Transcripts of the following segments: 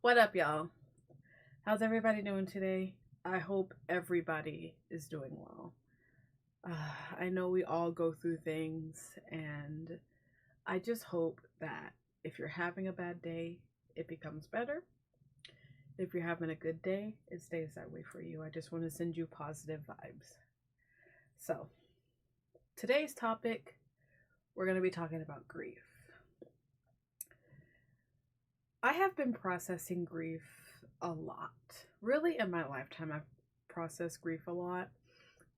What up, y'all? How's everybody doing today? I hope everybody is doing well. I know we all go through things, and I just hope that if you're having a bad day, it becomes better. If you're having a good day, it stays that way for you. I just want to send you positive vibes. So, today's topic, we're going to be talking about grief. I have been processing grief a lot. Really, in my lifetime, I've processed grief a lot.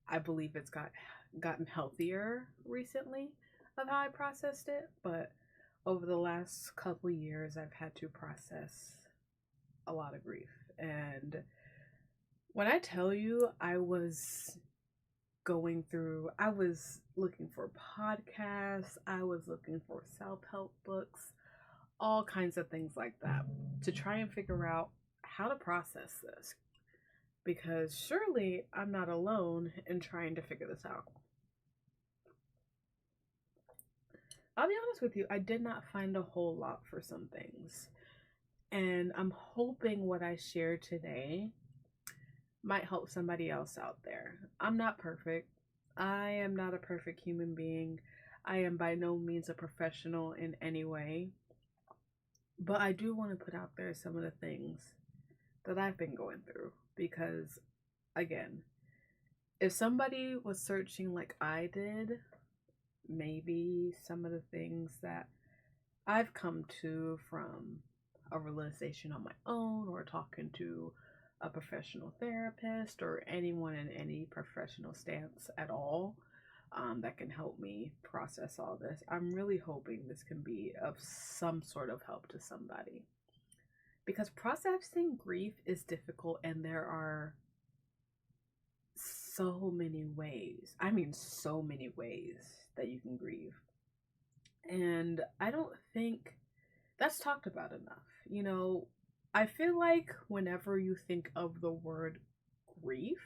I believe it's gotten healthier recently of how I processed it, but over the last couple years, I've had to process a lot of grief. And when I tell you, I was looking for podcasts, I was looking for self help books, all kinds of things like that to try and figure out how to process this, because surely I'm not alone in trying to figure this out. I'll be honest with you, I did not find a whole lot for some things. And I'm hoping what I share today might help somebody else out there. I'm not perfect. I am not a perfect human being. I am by no means a professional in any way. But I do want to put out there some of the things that I've been going through because, again, if somebody was searching like I did, maybe some of the things that I've come to from a realization on my own or talking to a professional therapist or anyone in any professional stance at all that can help me process all this. I'm really hoping this can be of some sort of help to somebody. Because processing grief is difficult and there are so many ways. I mean, so many ways that you can grieve. And I don't think that's talked about enough. I feel like whenever you think of the word grief,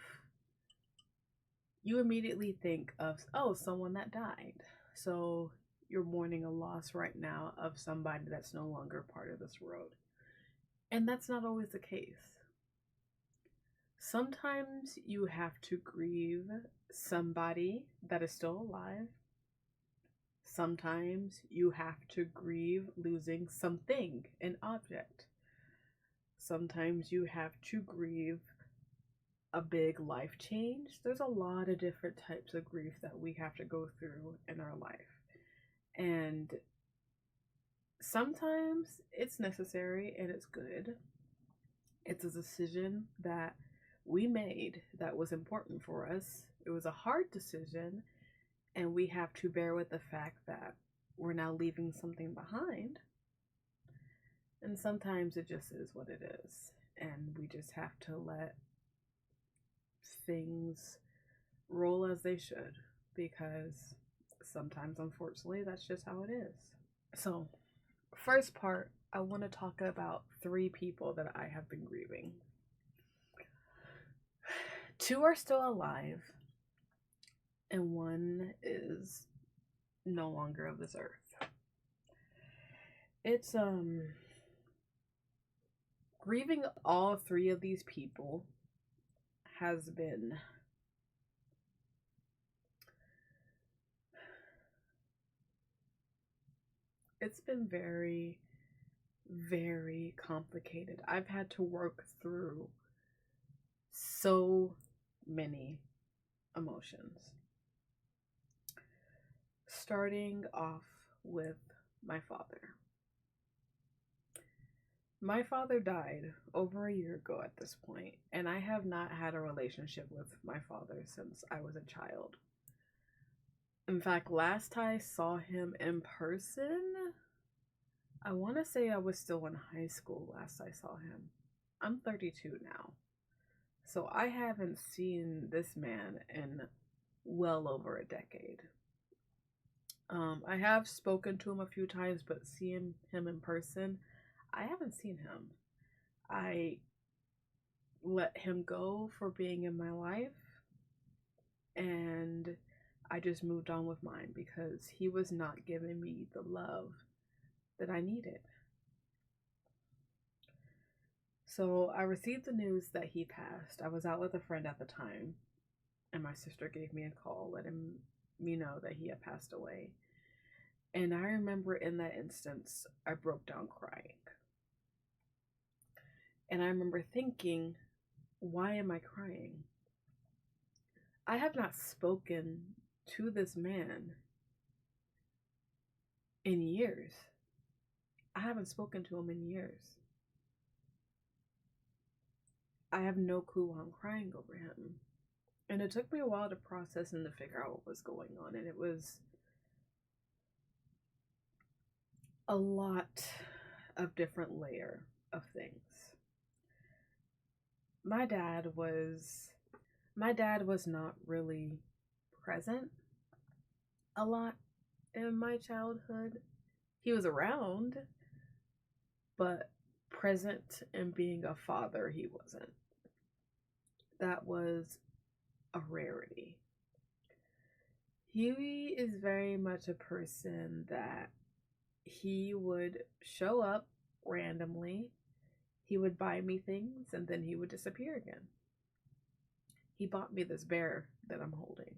you immediately think of, oh, someone that died. So you're mourning a loss right now of somebody that's no longer part of this world. And that's not always the case. Sometimes you have to grieve somebody that is still alive. Sometimes you have to grieve losing something, an object. Sometimes you have to grieve a big life change. There's a lot of different types of grief that we have to go through in our life. And sometimes it's necessary and it's good. It's a decision that we made that was important for us. It was a hard decision, and we have to bear with the fact that we're now leaving something behind. And sometimes it just is what it is. And we just have to let things roll as they should, because sometimes, unfortunately, that's just how it is. So, first part, I want to talk about 3 people that I have been grieving. 2 are still alive, and 1 is no longer of this earth. It's grieving all 3 of these people has been very, very complicated. I've had to work through so many emotions. Starting off with my father. My father died over a year ago at this point, and I have not had a relationship with my father since I was a child. In fact, last I saw him in person, I want to say I was still in high school last I saw him. I'm 32 now. So I haven't seen this man in well over a decade. I have spoken to him a few times, but seeing him in person, I haven't seen him. I let him go for being in my life, and I just moved on with mine because he was not giving me the love that I needed. So I received the news that he passed. I was out with a friend at the time, and my sister gave me a call letting me know that he had passed away. And I remember in that instance, I broke down crying. And I remember thinking, why am I crying? I have not spoken to this man in years. I haven't spoken to him in years. I have no clue why I'm crying over him. And it took me a while to process and to figure out what was going on. And it was a lot of different layer of things. My dad was not really present a lot in my childhood. He was around, but present in being a father, he wasn't. That was a rarity. He is very much a person that he would show up randomly, he would buy me things, and then he would disappear again. He bought me this bear that I'm holding.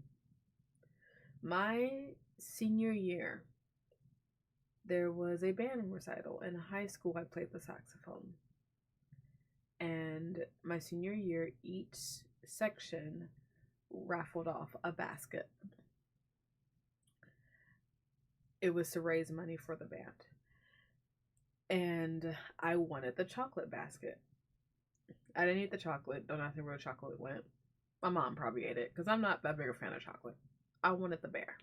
My senior year, there was a band recital. In high school, I played the saxophone. And my senior year, each section raffled off a basket. It was to raise money for the band. And I wanted the chocolate basket. I didn't eat the chocolate. Don't ask me where the chocolate went. My mom probably ate it because I'm not that big a fan of chocolate. I wanted the bear.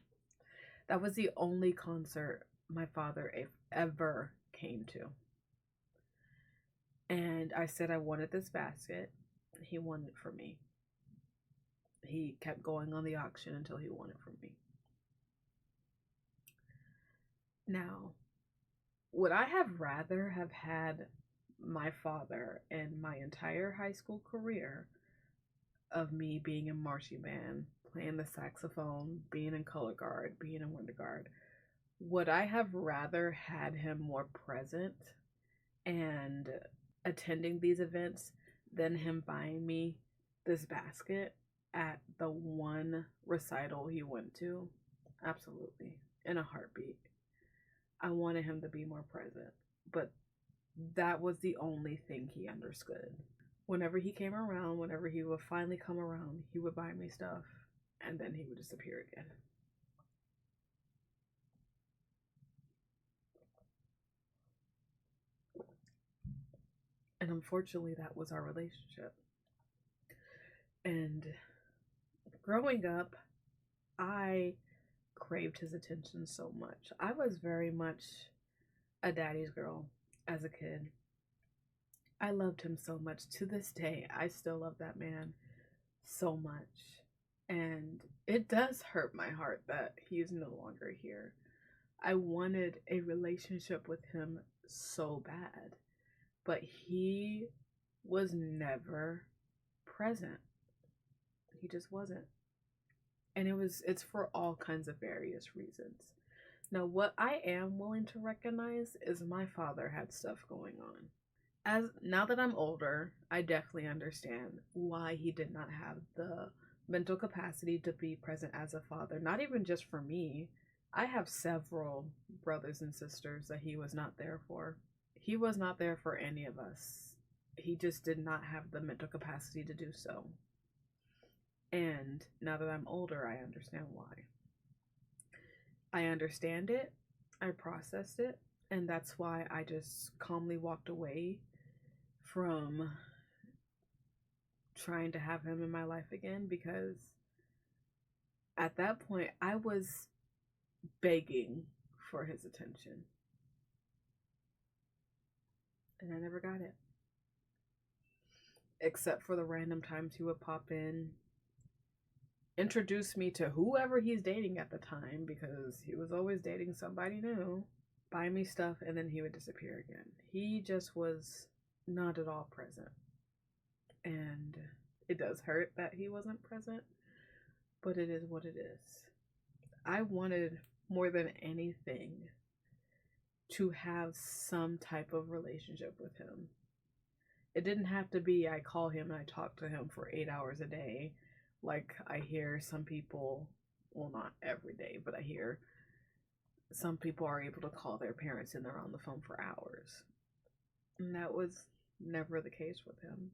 That was the only concert my father ever came to. And I said I wanted this basket. He won it for me. He kept going on the auction until he won it from me. Now, would I have rather have had my father in my entire high school career of me being in marching band, playing the saxophone, being in color guard, being in winter guard? Would I have rather had him more present and attending these events than him buying me this basket at the one recital he went to? Absolutely. In a heartbeat. I wanted him to be more present, but that was the only thing he understood. Whenever he came around, whenever he would finally come around, he would buy me stuff and then he would disappear again. And unfortunately, that was our relationship. And growing up, I craved his attention so much. I was very much a daddy's girl as a kid. I loved him so much. To this day, I still love that man so much. And it does hurt my heart that he is no longer here. I wanted a relationship with him so bad, but he was never present. He just wasn't. And it's for all kinds of various reasons. Now, what I am willing to recognize is my father had stuff going on. Now that I'm older, I definitely understand why he did not have the mental capacity to be present as a father. Not even just for me. I have several brothers and sisters that he was not there for. He was not there for any of us. He just did not have the mental capacity to do so. And now that I'm older, I understand why. I understand it. I processed it. And that's why I just calmly walked away from trying to have him in my life again, because at that point I was begging for his attention. And I never got it. Except for the random times he would pop in, introduce me to whoever he's dating at the time, because he was always dating somebody new, buy me stuff, and then he would disappear again. He just was not at all present. And it does hurt that he wasn't present, but it is what it is. I wanted more than anything to have some type of relationship with him. It didn't have to be I call him and I talk to him for 8 hours a day. Like I hear some people, well, not every day, but I hear some people are able to call their parents and they're on the phone for hours. And that was never the case with him.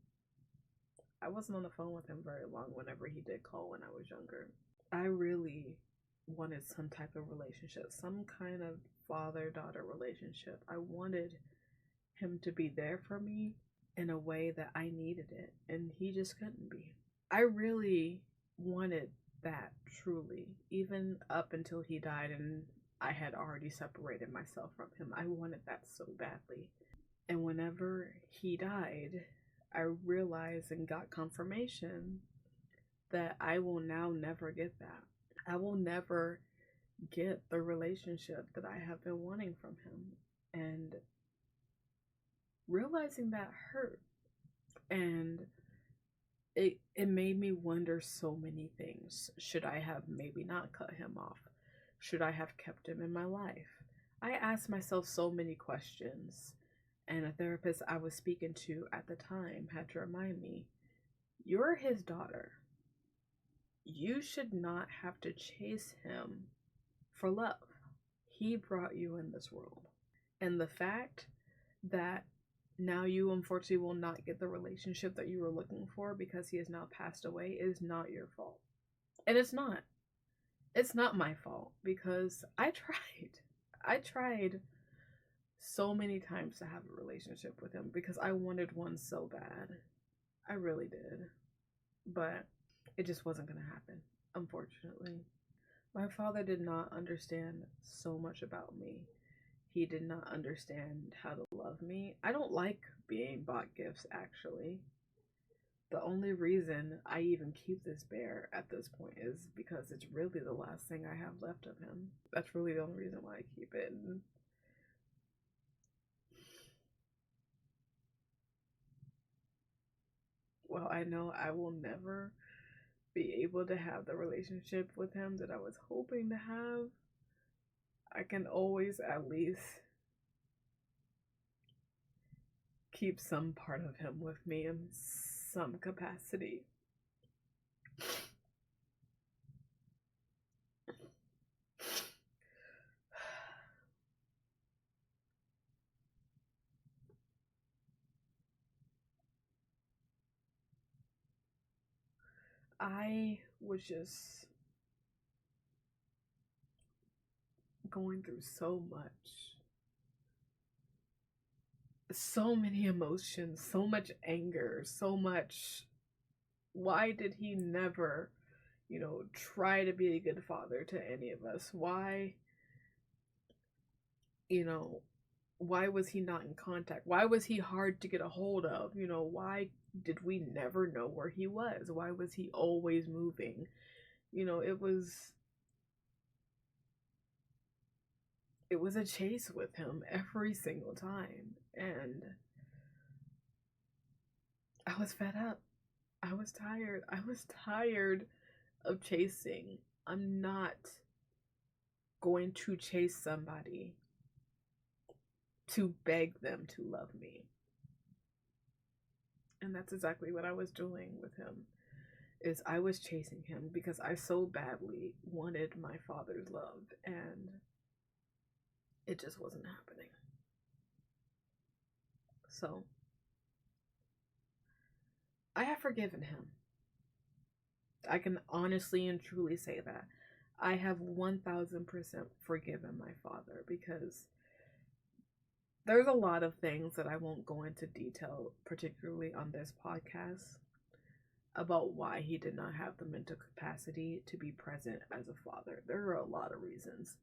I wasn't on the phone with him very long whenever he did call when I was younger. I really wanted some type of relationship, some kind of father daughter relationship. I wanted him to be there for me in a way that I needed it, and he just couldn't be. I really wanted that truly, even up until he died and I had already separated myself from him. I wanted that so badly. And whenever he died, I realized and got confirmation that I will now never get that. I will never get the relationship that I have been wanting from him. And realizing that hurt. And it made me wonder so many things. Should I have maybe not cut him off? Should I have kept him in my life? I asked myself so many questions. And a therapist I was speaking to at the time had to remind me, you're his daughter. You should not have to chase him for love. He brought you in this world. And the fact that now you unfortunately will not get the relationship that you were looking for because he has now passed away is not your fault. And it's not. It's not my fault because I tried. I tried so many times to have a relationship with him because I wanted one so bad. I really did. But it just wasn't going to happen, unfortunately. My father did not understand so much about me. He did not understand how to love me. I don't like being bought gifts, actually. The only reason I even keep this bear at this point is because it's really the last thing I have left of him. That's really the only reason why I keep it. Well, I know I will never be able to have the relationship with him that I was hoping to have. I can always at least keep some part of him with me in some capacity. I was just going through so much. So many emotions, so much anger, so much. Why did he never, try to be a good father to any of us? Why, you know, why was he not in contact? Why was he hard to get a hold of? Why did we never know where he was? Why was he always moving? It was a chase with him every single time. And I was fed up. I was tired. I was tired of chasing. I'm not going to chase somebody to beg them to love me. And that's exactly what I was doing with him. Is I was chasing him because I so badly wanted my father's love, and it just wasn't happening. So I have forgiven him. I can honestly and truly say that. I have 1000% forgiven my father because there's a lot of things that I won't go into detail, particularly on this podcast, about why he did not have the mental capacity to be present as a father. There are a lot of reasons.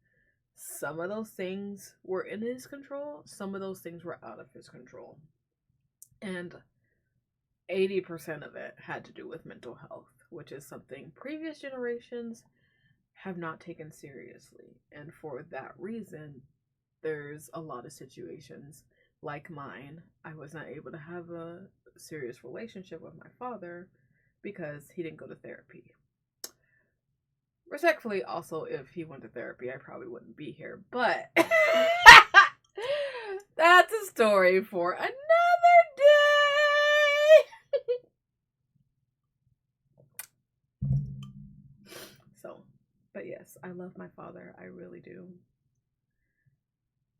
Some of those things were in his control, some of those things were out of his control. And 80% of it had to do with mental health, which is something previous generations have not taken seriously. And for that reason, there's a lot of situations like mine. I was not able to have a serious relationship with my father because he didn't go to therapy. Respectfully, also, if he went to therapy, I probably wouldn't be here. But that's a story for another day. But yes, I love my father. I really do.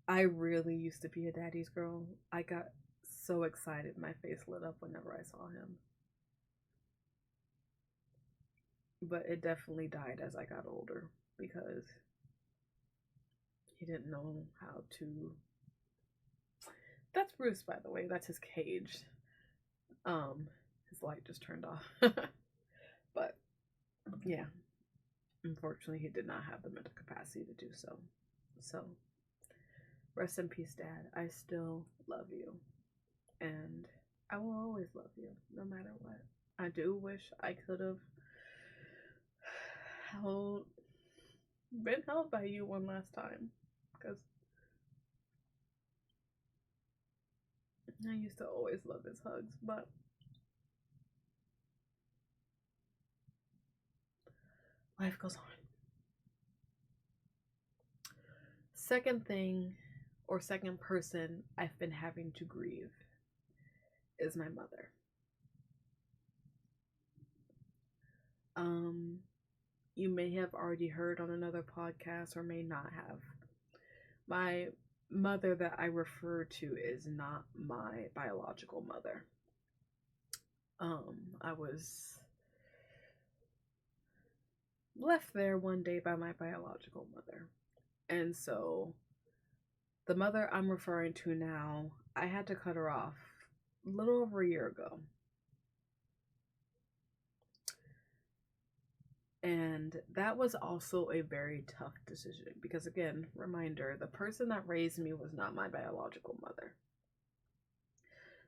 I really used to be a daddy's girl. I got so excited. My face lit up whenever I saw him. But it definitely died as I got older because he didn't know how to. That's Bruce, by the way. That's his cage. His light just turned off. But yeah, unfortunately, he did not have the mental capacity to do so. So, rest in peace, Dad. I still love you, and I will always love you, no matter what. I do wish I could have held, been held by you one last time, because I used to always love his hugs, but life goes on. Second thing, or second person I've been having to grieve is my mother. You may have already heard on another podcast or may not have. My mother that I refer to is not my biological mother. I was left there one day by my biological mother. And so the mother I'm referring to now, I had to cut her off a little over a year ago. And that was also a very tough decision because, again, reminder, the person that raised me was not my biological mother.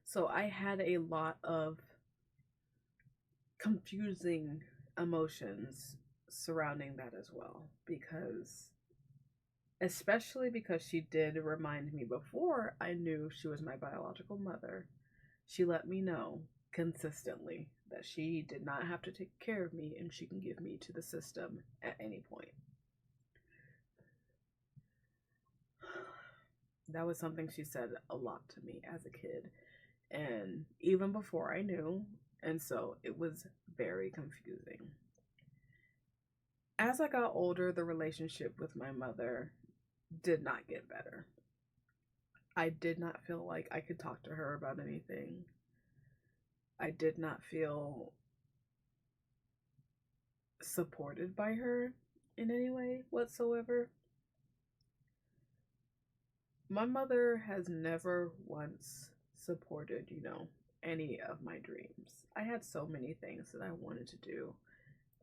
So I had a lot of confusing emotions surrounding that as well, because especially because she did remind me before I knew she was my biological mother. She let me know consistently that she did not have to take care of me and she can give me to the system at any point. That was something she said a lot to me as a kid, and even before I knew, and so it was very confusing. As I got older, the relationship with my mother did not get better. I did not feel like I could talk to her about anything. I did not feel supported by her in any way whatsoever. My mother has never once supported, any of my dreams. I had so many things that I wanted to do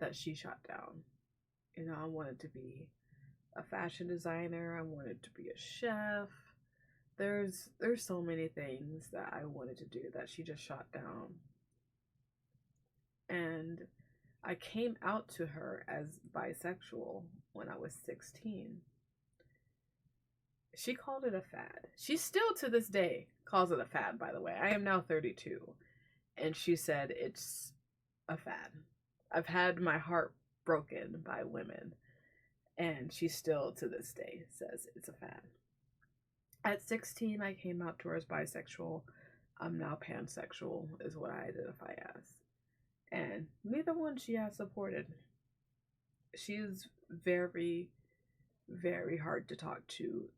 that she shot down. I wanted to be a fashion designer. I wanted to be a chef. There's so many things that I wanted to do that she just shot down. And I came out to her as bisexual when I was 16. She called it a fad. She still to this day calls it a fad, by the way. I am now 32. And she said it's a fad. I've had my heart broken by women. And she still to this day says it's a fad. At 16, I came out to her as bisexual. I'm now pansexual, is what I identify as. And neither one she has supported. She is very, very hard to talk to.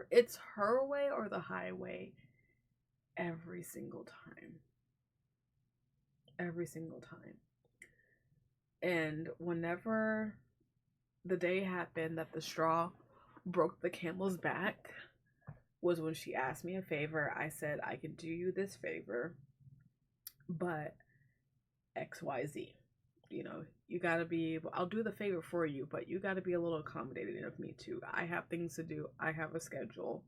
It's her way or the highway every single time. Every single time. And whenever the day happened that the straw broke the camel's back was when she asked me a favor. I said, I can do you this favor, but XYZ. You gotta be able, I'll do the favor for you, but you gotta be a little accommodating of me too. I have things to do. I have a schedule.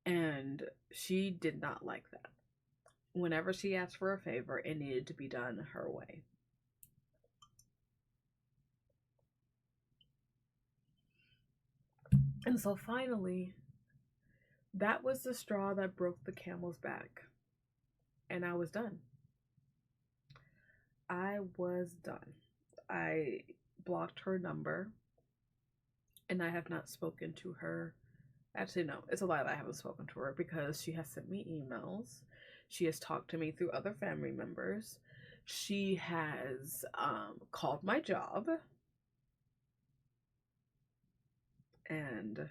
And she did not like that. Whenever she asked for a favor, it needed to be done her way. And so finally, that was the straw that broke the camel's back. And I was done. I was done. I blocked her number. And I have not spoken to her. Actually, no, it's a lie that I haven't spoken to her because she has sent me emails. She has talked to me through other family members. She has called my job, and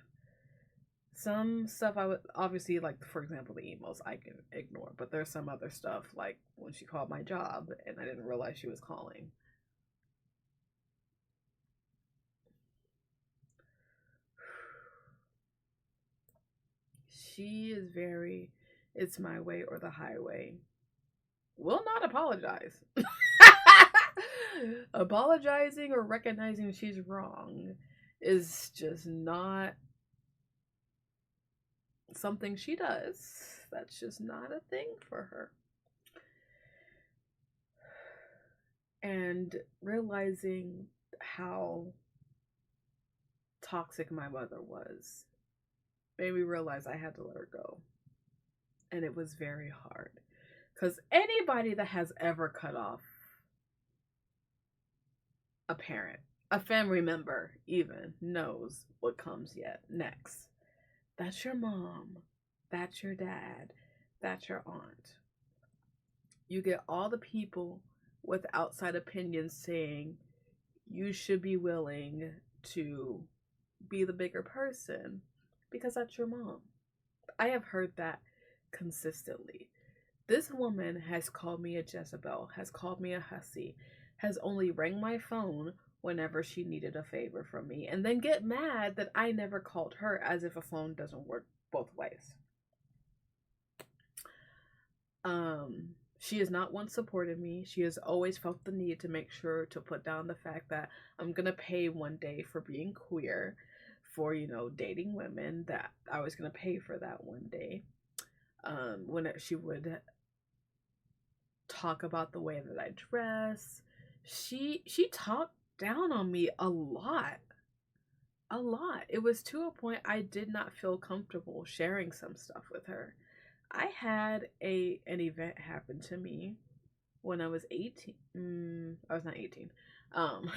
some stuff I would obviously, like, for example, the emails I can ignore, but there's some other stuff, like when she called my job and I didn't realize she was calling. She is very, it's my way or the highway. Will not apologize. Apologizing or recognizing she's wrong is just not something she does. That's just not a thing for her. And realizing how toxic my mother was made me realize I had to let her go. And it was very hard. Because anybody that has ever cut off a parent, a family member even, knows what comes yet next. That's your mom. That's your dad. That's your aunt. You get all the people with outside opinions saying you should be willing to be the bigger person because that's your mom. I have heard that consistently. This woman has called me a Jezebel, has called me a hussy, has only rang my phone whenever she needed a favor from me, and then get mad that I never called her, as if a phone doesn't work both ways. She has not once supported me. She has always felt the need to make sure to put down the fact that I'm gonna pay one day for being queer, for, dating women, that I was gonna pay for that one day. When she would talk about the way that I dress, she talked down on me a lot. A lot. It was to a point I did not feel comfortable sharing some stuff with her. I had an event happen to me when I was 18. I was not 18. An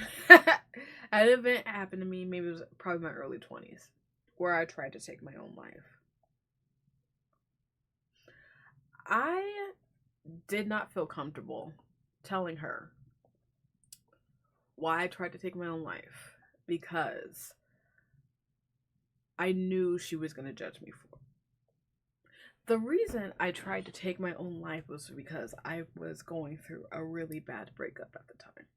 event happened to me, maybe it was probably my early 20s, where I tried to take my own life. I did not feel comfortable telling her why I tried to take my own life, because I knew she was going to judge me for it. The reason I tried to take my own life was because I was going through a really bad breakup at the time.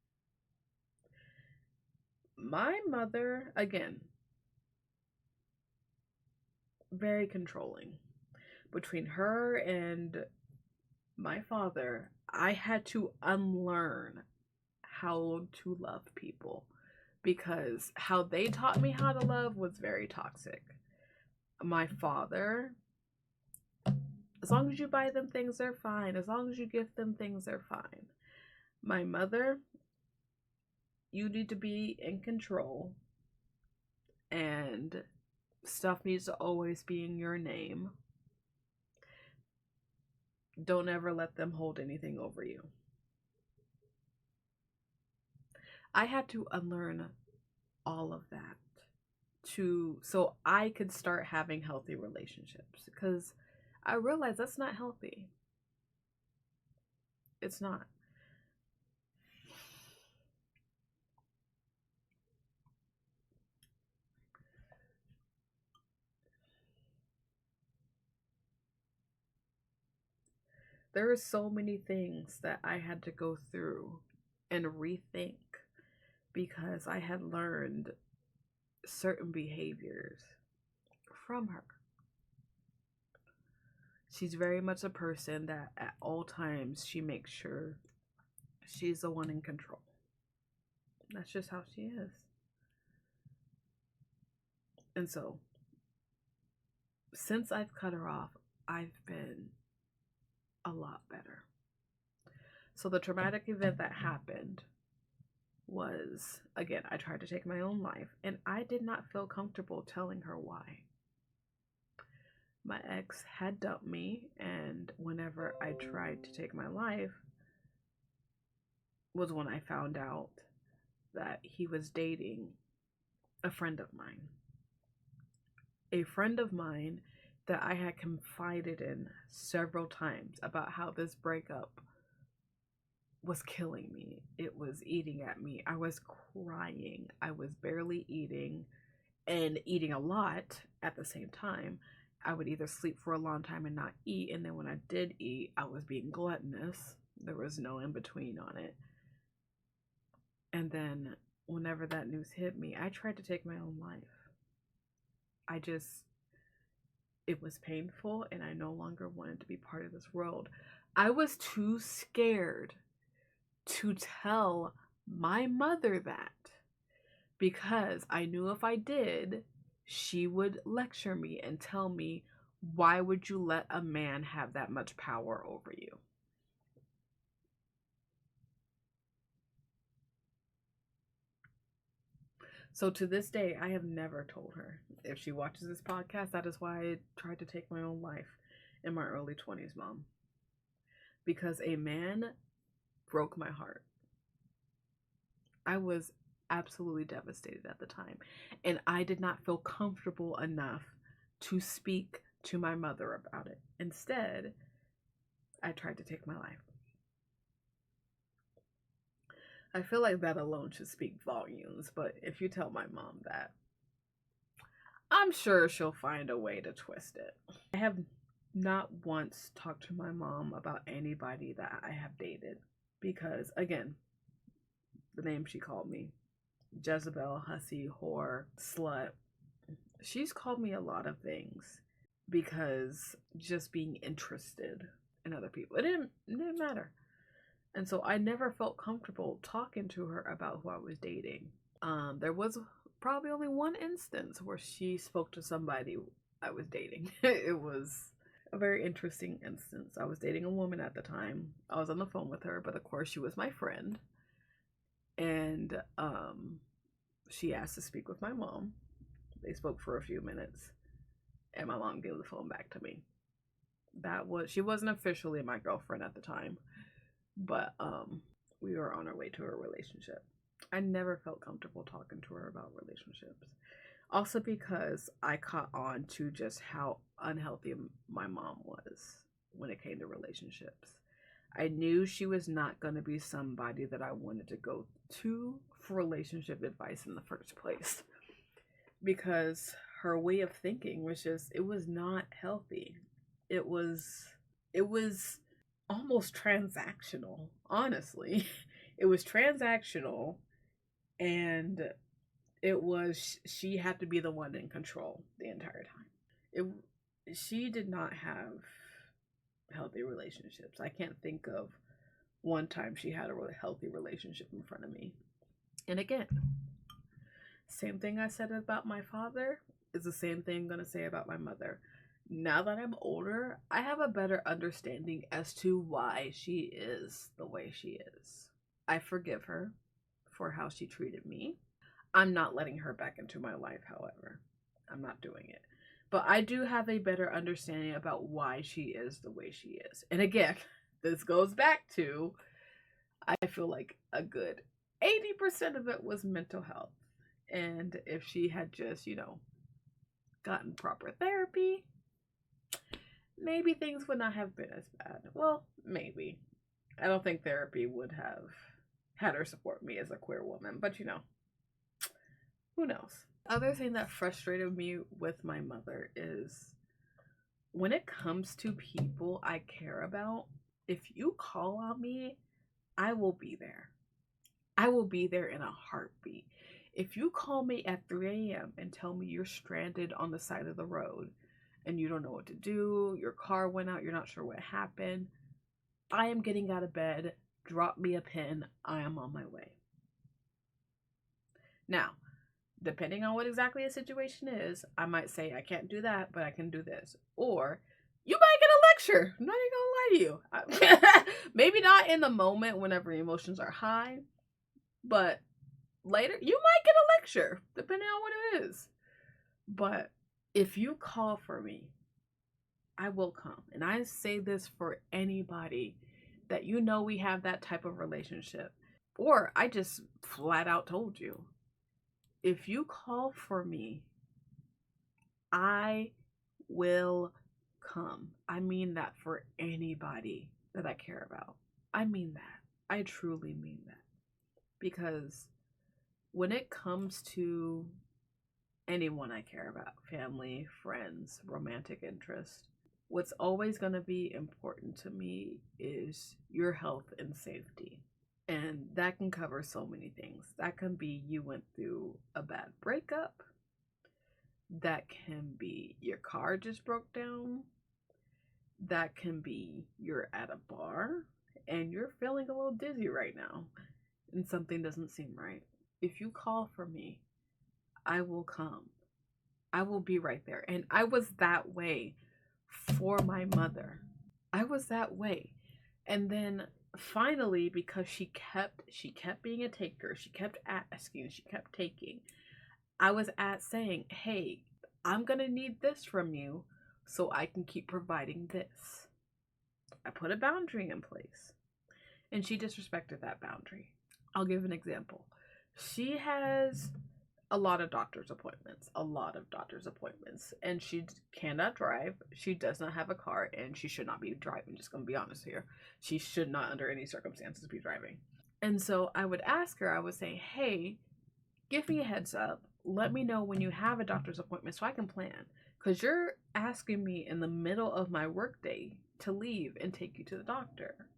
My mother, again, very controlling. Between her and my father, I had to unlearn how to love people, because how they taught me how to love was very toxic. My father, as long as you buy them things, they're fine. As long as you give them things, they're fine. My mother, you need to be in control, and stuff needs to always be in your name. Don't ever let them hold anything over you. I had to unlearn all of that so I could start having healthy relationships, because I realized that's not healthy. It's not. There are so many things that I had to go through and rethink, because I had learned certain behaviors from her. She's very much a person that at all times she makes sure she's the one in control. That's just how she is. And so, since I've cut her off, I've been a lot better. So the traumatic event that happened was, again, I tried to take my own life, and I did not feel comfortable telling her why. My ex had dumped me, and whenever I tried to take my life was when I found out that he was dating a friend of mine. A friend of mine that I had confided in several times about how this breakup was killing me. It was eating at me. I was crying. I was barely eating and eating a lot at the same time. I would either sleep for a long time and not eat, and then when I did eat, I was being gluttonous. There was no in between on it. And then whenever that news hit me, I tried to take my own life. It was painful, and I no longer wanted to be part of this world. I was too scared to tell my mother that, because I knew if I did, she would lecture me and tell me, why would you let a man have that much power over you? So to this day, I have never told her. If she watches this podcast, that is why I tried to take my own life in my early 20s, Mom. Because a man broke my heart. I was absolutely devastated at the time. And I did not feel comfortable enough to speak to my mother about it. Instead, I tried to take my life. I feel like that alone should speak volumes, but if you tell my mom that, I'm sure she'll find a way to twist it. I have not once talked to my mom about anybody that I have dated because, again, the name she called me, Jezebel, hussy, whore, slut. She's called me a lot of things because just being interested in other people. It didn't matter. And so I never felt comfortable talking to her about who I was dating. There was probably only one instance where she spoke to somebody I was dating. It was a very interesting instance. I was dating a woman at the time. I was on the phone with her, but of course she was my friend. And she asked to speak with my mom. They spoke for a few minutes, and my mom gave the phone back to me. She wasn't officially my girlfriend at the time, but we were on our way to a relationship. I never felt comfortable talking to her about relationships. Also because I caught on to just how unhealthy my mom was when it came to relationships. I knew she was not going to be somebody that I wanted to go to for relationship advice in the first place. Because her way of thinking was it was not healthy. It was almost transactional, honestly. It was transactional, and she had to be the one in control the entire time. She did not have healthy relationships. I can't think of one time she had a really healthy relationship in front of me. And again, same thing I said about my father is the same thing I'm going to say about my mother. Now that I'm older, I have a better understanding as to why she is the way she is. I forgive her for how she treated me. I'm not letting her back into my life, however. I'm not doing it. But I do have a better understanding about why she is the way she is. And again, this goes back to, I feel like a good 80% of it was mental health. And if she had just, gotten proper therapy, maybe things would not have been as bad. Well, maybe. I don't think therapy would have had her support me as a queer woman, but who knows? Other thing that frustrated me with my mother is when it comes to people I care about, if you call on me, I will be there. I will be there in a heartbeat. If you call me at 3 a.m. and tell me you're stranded on the side of the road and you don't know what to do, your car went out, you're not sure what happened, I am getting out of bed, drop me a pin, I am on my way. Now, depending on what exactly a situation is, I might say I can't do that, but I can do this. Or you might get a lecture. I'm not even gonna lie to you. Maybe not in the moment whenever emotions are high, but later you might get a lecture, depending on what it is. But if you call for me, I will come. And I say this for anybody that we have that type of relationship. Or I just flat out told you, if you call for me, I will come. I mean that for anybody that I care about. I mean that. I truly mean that. Because when it comes to anyone I care about, family, friends, romantic interest, what's always going to be important to me is your health and safety. And that can cover so many things. That can be you went through a bad breakup. That can be your car just broke down. That can be you're at a bar and you're feeling a little dizzy right now and something doesn't seem right. If you call for me, I will come. I will be right there. And I was that way for my mother. I was that way. And then finally, because she kept being a taker, she kept asking, she kept taking. I was at saying, "Hey, I'm going to need this from you so I can keep providing this." I put a boundary in place and she disrespected that boundary. I'll give an example. She has a lot of doctor's appointments, and she cannot drive. She does not have a car, and she should not be driving. Just gonna be honest here. She should not, under any circumstances, be driving. And so I would ask her, I would say, "Hey, give me a heads up. Let me know when you have a doctor's appointment so I can plan. Because you're asking me in the middle of my workday to leave and take you to the doctor.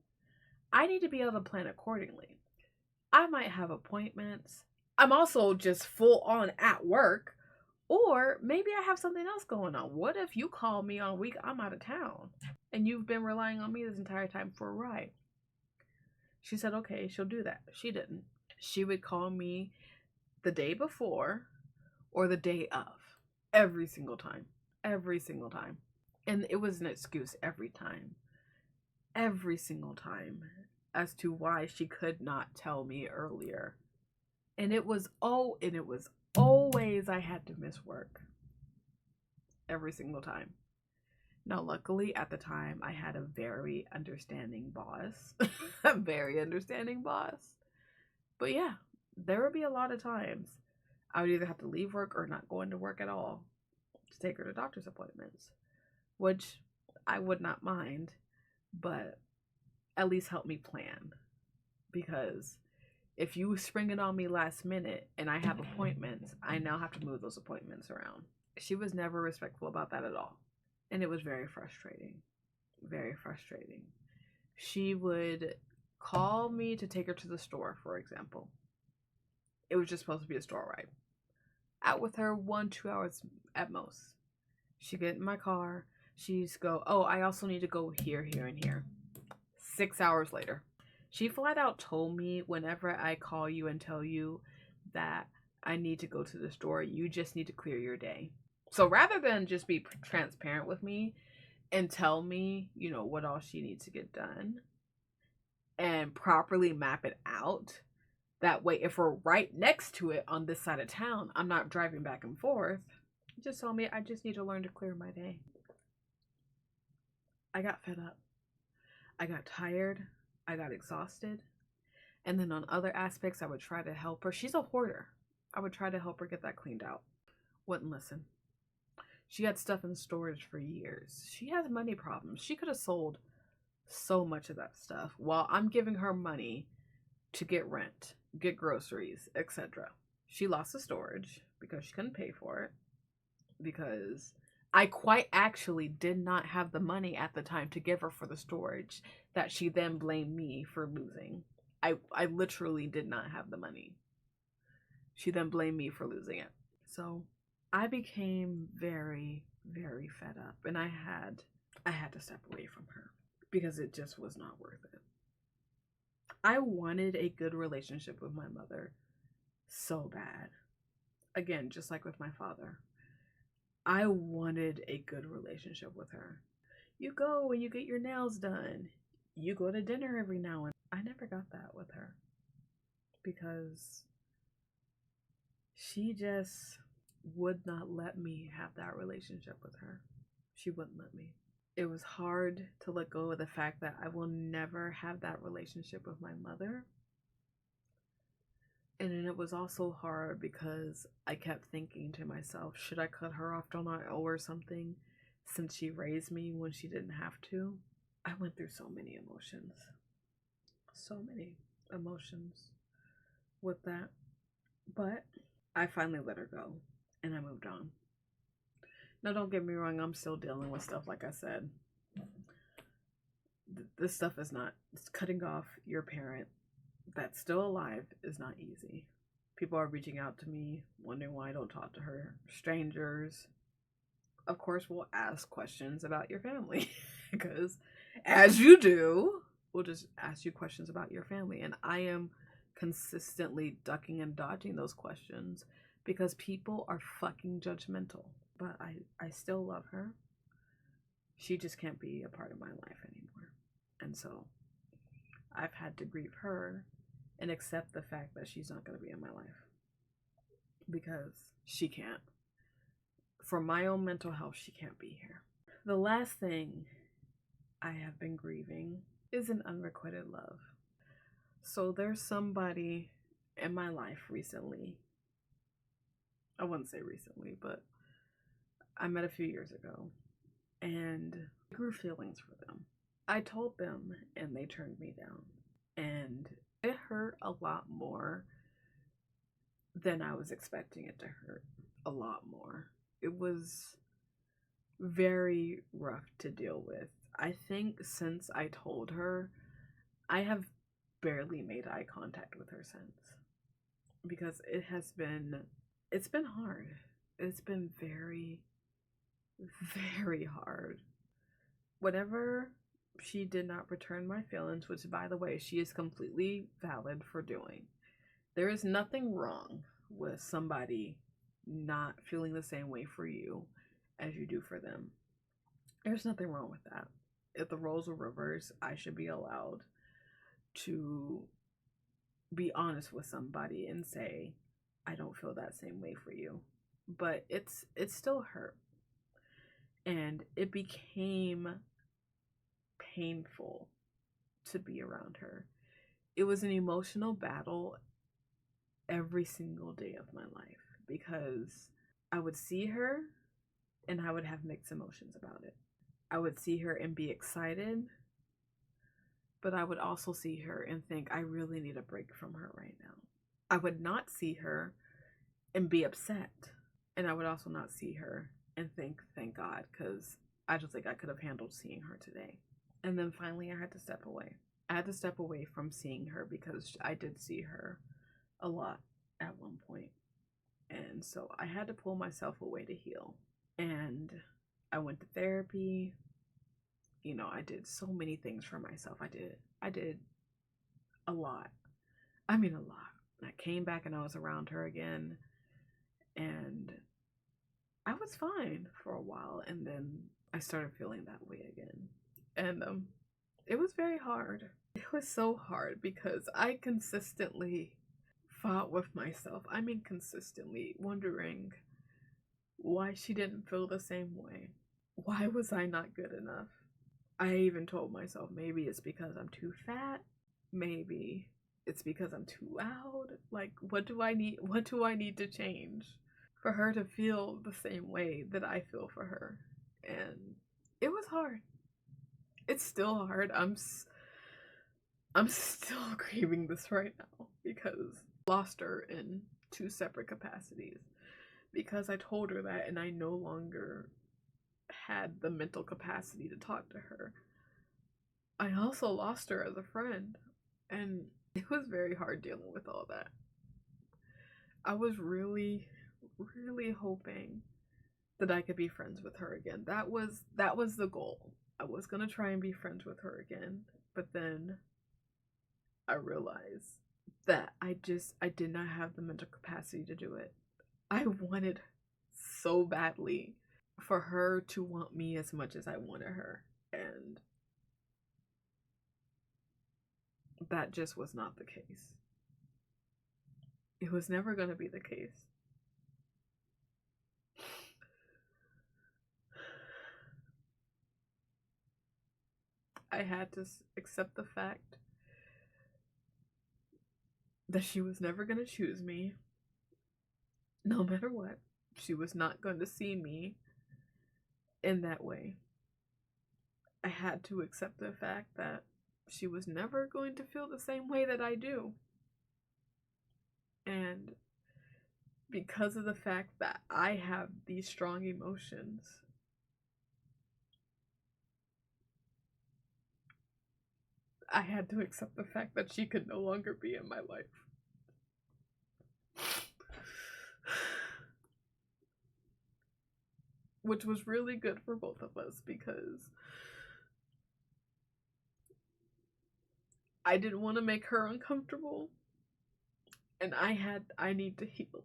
I need to be able to plan accordingly. I might have appointments. I'm also just full on at work. Or maybe I have something else going on. What if you call me on a week I'm out of town and you've been relying on me this entire time for a ride?" She said, okay, she'll do that. She didn't. She would call me the day before or the day of. Every single time. Every single time. And it was an excuse every time. Every single time as to why she could not tell me earlier. And it was always I had to miss work. Every single time. Now, luckily, at the time, I had a very understanding boss. A very understanding boss. But yeah, there would be a lot of times I would either have to leave work or not go into work at all to take her to doctor's appointments, which I would not mind, but at least help me plan. Because if you spring it on me last minute and I have appointments, I now have to move those appointments around. She was never respectful about that at all. And it was very frustrating. Very frustrating. She would call me to take her to the store, for example. It was just supposed to be a store ride. Out with her 1-2 hours at most. She'd get in my car. She'd go, oh, I also need to go here, here, and here. 6 hours later. She flat out told me, whenever I call you and tell you that I need to go to the store, you just need to clear your day. So rather than just be transparent with me and tell me, what all she needs to get done and properly map it out, that way if we're right next to it on this side of town, I'm not driving back and forth. Just told me I just need to learn to clear my day. I got fed up. I got tired. I got exhausted. And then on other aspects, I would try to help her. She's a hoarder. I would try to help her get that cleaned out. Wouldn't listen. She had stuff in storage for years. She has money problems. She could have sold so much of that stuff while I'm giving her money to get rent, get groceries, etc. She lost the storage because she couldn't pay for it, because I quite actually did not have the money at the time to give her for the storage that she then blamed me for losing. I literally did not have the money. She then blamed me for losing it. So I became very, very fed up, and I had to step away from her because it just was not worth it. I wanted a good relationship with my mother so bad. Again, just like with my father. I wanted a good relationship with her. You go and you get your nails done. You go to dinner every now and then. I never got that with her because she just would not let me have that relationship with her. She wouldn't let me. It was hard to let go of the fact that I will never have that relationship with my mother. And then it was also hard because I kept thinking to myself, should I cut her off? Don't I owe her something since she raised me when she didn't have to? I went through so many emotions. So many. emotions with that. But I finally let her go and I moved on. Now, don't get me wrong, I'm still dealing with stuff, like I said. This stuff is not, it's cutting off your parent that's still alive is not easy. People are reaching out to me, wondering why I don't talk to her. Strangers, of course, will ask questions about your family because, as you do, we'll just ask you questions about your family. And I am consistently ducking and dodging those questions because people are fucking judgmental. But I still love her. She just can't be a part of my life anymore. And so I've had to grieve her and accept the fact that she's not going to be in my life because she can't. For my own mental health, she can't be here. The last thing I have been grieving is an unrequited love. So there's somebody in my life recently. I wouldn't say recently, but I met a few years ago and grew feelings for them. I told them and they turned me down. And it hurt a lot more than I was expecting it to hurt. A lot more. It was very rough to deal with. I think since I told her, I have barely made eye contact with her since. Because it's been hard. It's been very, very hard. Whenever she did not return my feelings, which, by the way, she is completely valid for doing. There is nothing wrong with somebody not feeling the same way for you as you do for them. There's nothing wrong with that. If the roles were reversed, I should be allowed to be honest with somebody and say, I don't feel that same way for you. But it's still hurt. And it became painful to be around her. It was an emotional battle every single day of my life because I would see her and I would have mixed emotions about it. I would see her and be excited, but I would also see her and think, I really need a break from her right now. I would not see her and be upset, and I would also not see her and think, thank God, because I don't think I could have handled seeing her today. And then finally I had to step away. I had to step away from seeing her because I did see her a lot at one point. And so I had to pull myself away to heal. And I went to therapy. You know, I did so many things for myself. I did a lot. I mean, a lot. I came back and I was around her again. And I was fine for a while. And then I started feeling that way again. And it was very hard. It was so hard because I consistently fought with myself. I mean, consistently wondering why she didn't feel the same way. Why was I not good enough? I even told myself maybe it's because I'm too fat. Maybe it's because I'm too loud. Like, what do I need? What do I need to change for her to feel the same way that I feel for her? And it was hard. It's still hard. I'm still grieving this right now because I lost her in two separate capacities. Because I told her that and I no longer had the mental capacity to talk to her. I also lost her as a friend, and it was very hard dealing with all that. I was really, really hoping that I could be friends with her again. That was the goal. I was gonna try and be friends with her again, but then I realized that I did not have the mental capacity to do it. I wanted so badly for her to want me as much as I wanted her, and that just was not the case. It was never going to be the case. I had to accept the fact that she was never going to choose me. No matter what, she was not going to see me in that way. I had to accept the fact that she was never going to feel the same way that I do. And because of the fact that I have these strong emotions, I had to accept the fact that she could no longer be in my life. Which was really good for both of us because I didn't want to make her uncomfortable, and I need to heal.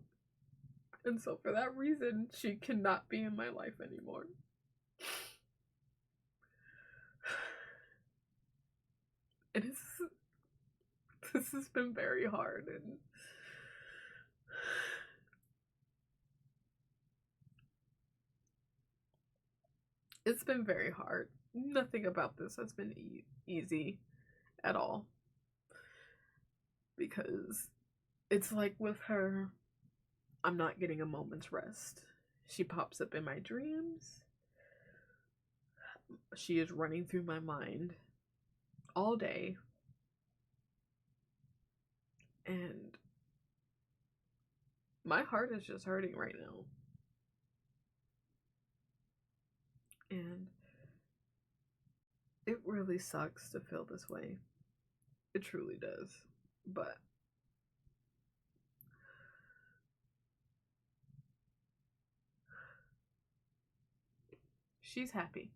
And so for that reason, she cannot be in my life anymore. And this has been very hard, and it's been very hard. Nothing about this has been easy at all. Because it's like with her, I'm not getting a moment's rest. She pops up in my dreams. She is running through my mind all day. And my heart is just hurting right now. And it really sucks to feel this way. It truly does. But she's happy.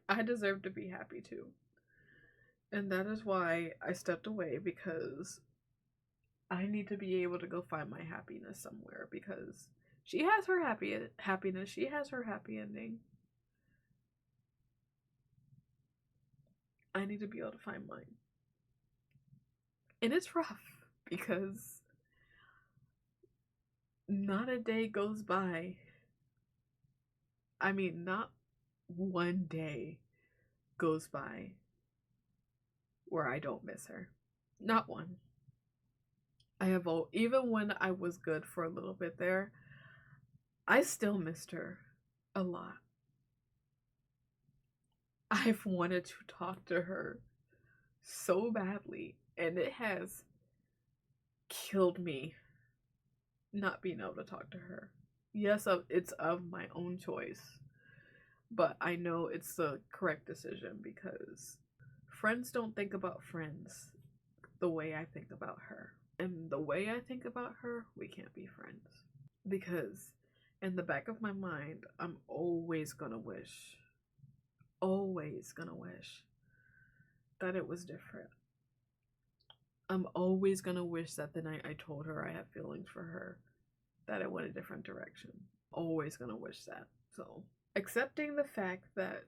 I deserve to be happy too. And that is why I stepped away, because I need to be able to go find my happiness somewhere, because she has her happiness. She has her happy ending. I need to be able to find mine. And it's rough because not a day goes by. I mean, not one day goes by where I don't miss her. Not one. I have even when I was good for a little bit there, I still missed her a lot. I've wanted to talk to her so badly, and it has killed me not being able to talk to her. Yes, it's of my own choice, but I know it's the correct decision because friends don't think about friends the way I think about her. And the way I think about her, we can't be friends. Because in the back of my mind, I'm always gonna wish that it was different. I'm always gonna wish that the night I told her I had feelings for her, that it went a different direction. Always gonna wish that. So, accepting the fact that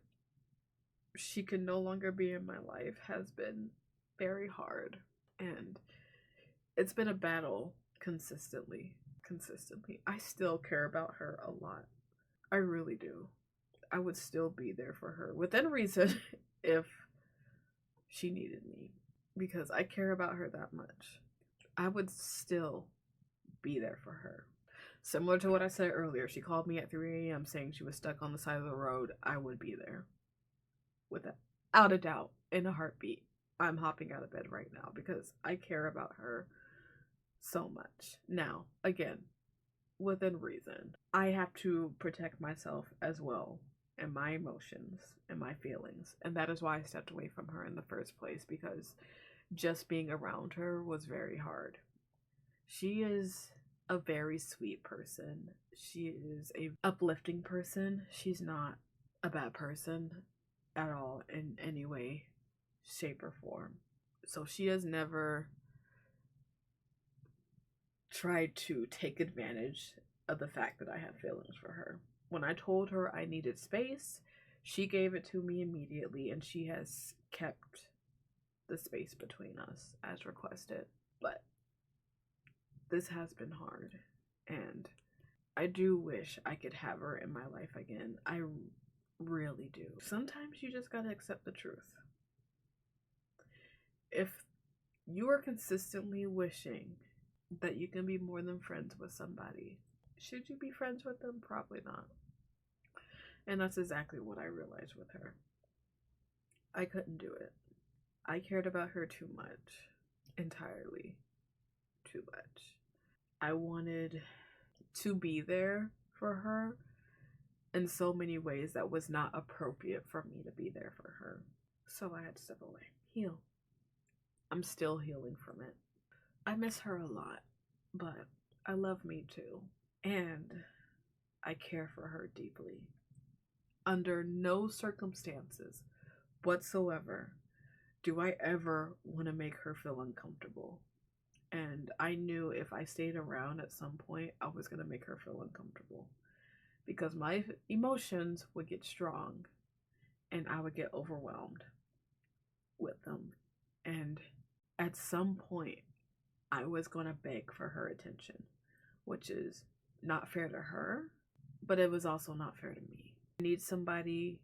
she can no longer be in my life has been very hard. And it's been a battle consistently. I still care about her a lot. I really do. I would still be there for her within reason if she needed me, because I care about her that much. I would still be there for her. Similar to what I said earlier, she called me at 3 a.m. saying she was stuck on the side of the road. I would be there. Without a doubt, in a heartbeat. I'm hopping out of bed right now because I care about her so much. Now, again, within reason. I have to protect myself as well, and my emotions and my feelings. And that is why I stepped away from her in the first place, because just being around her was very hard. She is a very sweet person. She is a uplifting person. She's not a bad person at all in any way, shape, or form. So she has never tried to take advantage of the fact that I have feelings for her. When I told her I needed space, she gave it to me immediately, and she has kept the space between us as requested. But this has been hard, and I do wish I could have her in my life again. I really do. Sometimes you just gotta accept the truth. If you are consistently wishing that you can be more than friends with somebody, should you be friends with them? Probably not. And that's exactly what I realized with her. I couldn't do it. I cared about her too much. Entirely too much. I wanted to be there for her in so many ways that was not appropriate for me to be there for her. So I had to step away. Heal. I'm still healing from it. I miss her a lot, but I love me too. And I care for her deeply. Under no circumstances whatsoever do I ever want to make her feel uncomfortable. And I knew if I stayed around at some point, I was going to make her feel uncomfortable because my emotions would get strong and I would get overwhelmed with them. And at some point, I was going to beg for her attention, which is not fair to her, but it was also not fair to me. I need somebody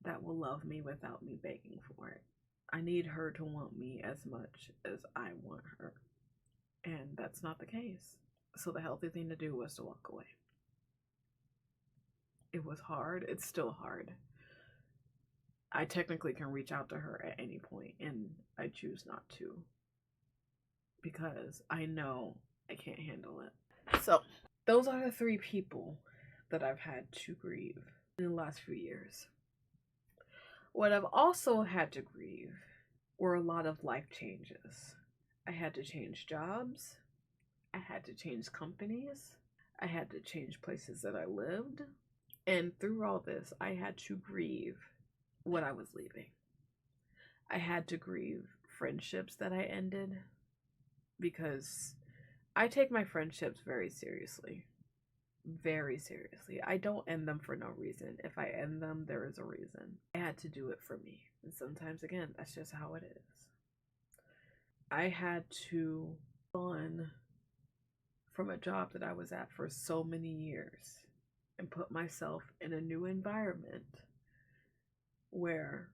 that will love me without me begging for it. I need her to want me as much as I want her. And that's not the case. So the healthy thing to do was to walk away. It was hard. It's still hard. I technically can reach out to her at any point, and I choose not to because I know I can't handle it. So those are the 3 people that I've had to grieve in the last few years. What I've also had to grieve were a lot of life changes. I had to change jobs. I had to change companies. I had to change places that I lived. And through all this, I had to grieve what I was leaving. I had to grieve friendships that I ended because I take my friendships very seriously. Very seriously. I don't end them for no reason. If I end them, there is a reason. I had to do it for me. And sometimes, again, that's just how it is. I had to move on from a job that I was at for so many years and put myself in a new environment where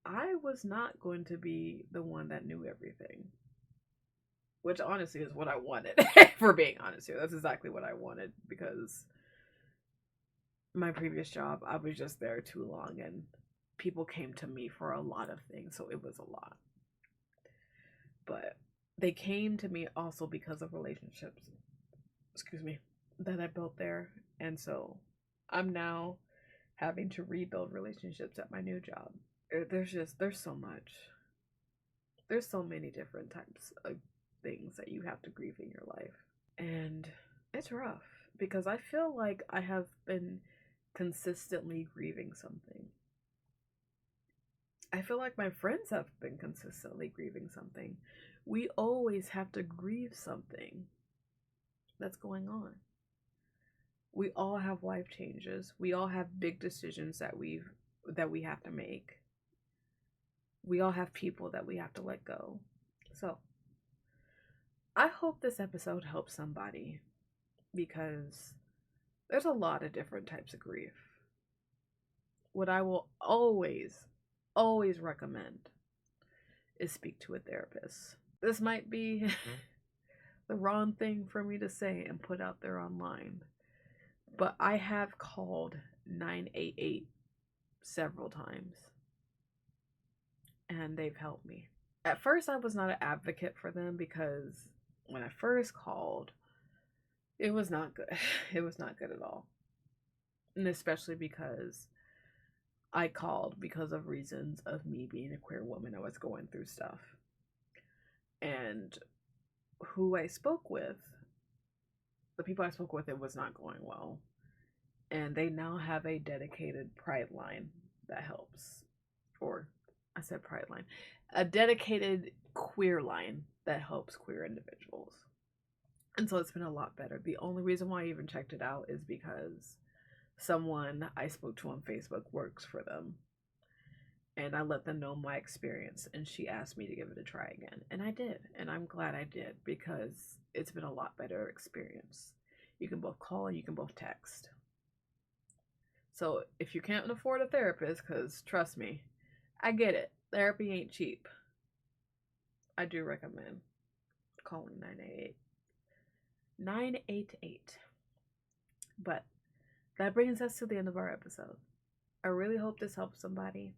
I was not going to be the one that knew everything. Which honestly is what I wanted, for being honest here. That's exactly what I wanted because my previous job, I was just there too long and people came to me for a lot of things, so it was a lot. But they came to me also because of relationships, that I built there. And so I'm now having to rebuild relationships at my new job. There's so much. There's so many different types of things that you have to grieve in your life. And it's rough because I feel like I have been consistently grieving something. I feel like my friends have been consistently grieving something. We always have to grieve something that's going on. We all have life changes. We all have big decisions that we have to make. We all have people that we have to let go. So, I hope this episode helps somebody because there's a lot of different types of grief. What I will always recommend is speak to a therapist. This might be the wrong thing for me to say and put out there online, but I have called 988 several times and they've helped me. At first, I was not an advocate for them because when I first called, it was not good. It was not good at all. And especially because I called because of reasons of me being a queer woman. I was going through stuff. And who I spoke with, the people I spoke with, it was not going well. And they now have a dedicated Pride line that helps. Or, I said Pride line. A dedicated queer line that helps queer individuals. And so it's been a lot better. The only reason why I even checked it out is because someone I spoke to on Facebook works for them. And I let them know my experience. And she asked me to give it a try again. And I did. And I'm glad I did because it's been a lot better experience. You can both call and you can both text. So if you can't afford a therapist, because trust me, I get it. Therapy ain't cheap. I do recommend calling 988. 988. But that brings us to the end of our episode. I really hope this helps somebody.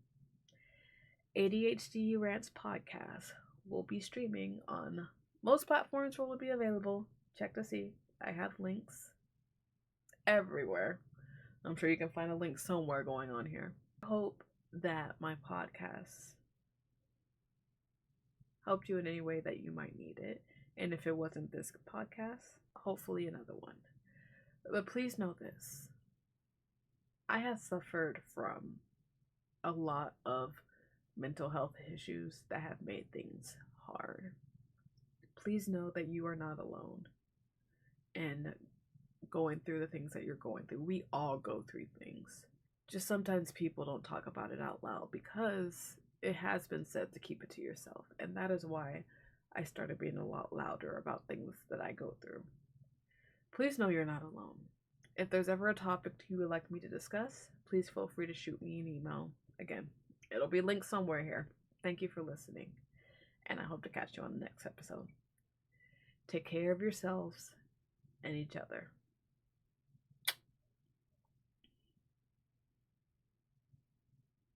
ADHD Rants podcast will be streaming on most platforms where it will be available. Check to see. I have links everywhere. I'm sure you can find a link somewhere going on here. I hope that my podcast helped you in any way that you might need it. And if it wasn't this podcast, hopefully another one. But please know this. I have suffered from a lot of mental health issues that have made things hard. Please know that you are not alone in going through the things that you're going through. We all go through things. Just sometimes people don't talk about it out loud because it has been said to keep it to yourself. And that is why I started being a lot louder about things that I go through. Please know you're not alone. If there's ever a topic you would like me to discuss, please feel free to shoot me an email. Again, it'll be linked somewhere here. Thank you for listening, and I hope to catch you on the next episode. Take care of yourselves and each other.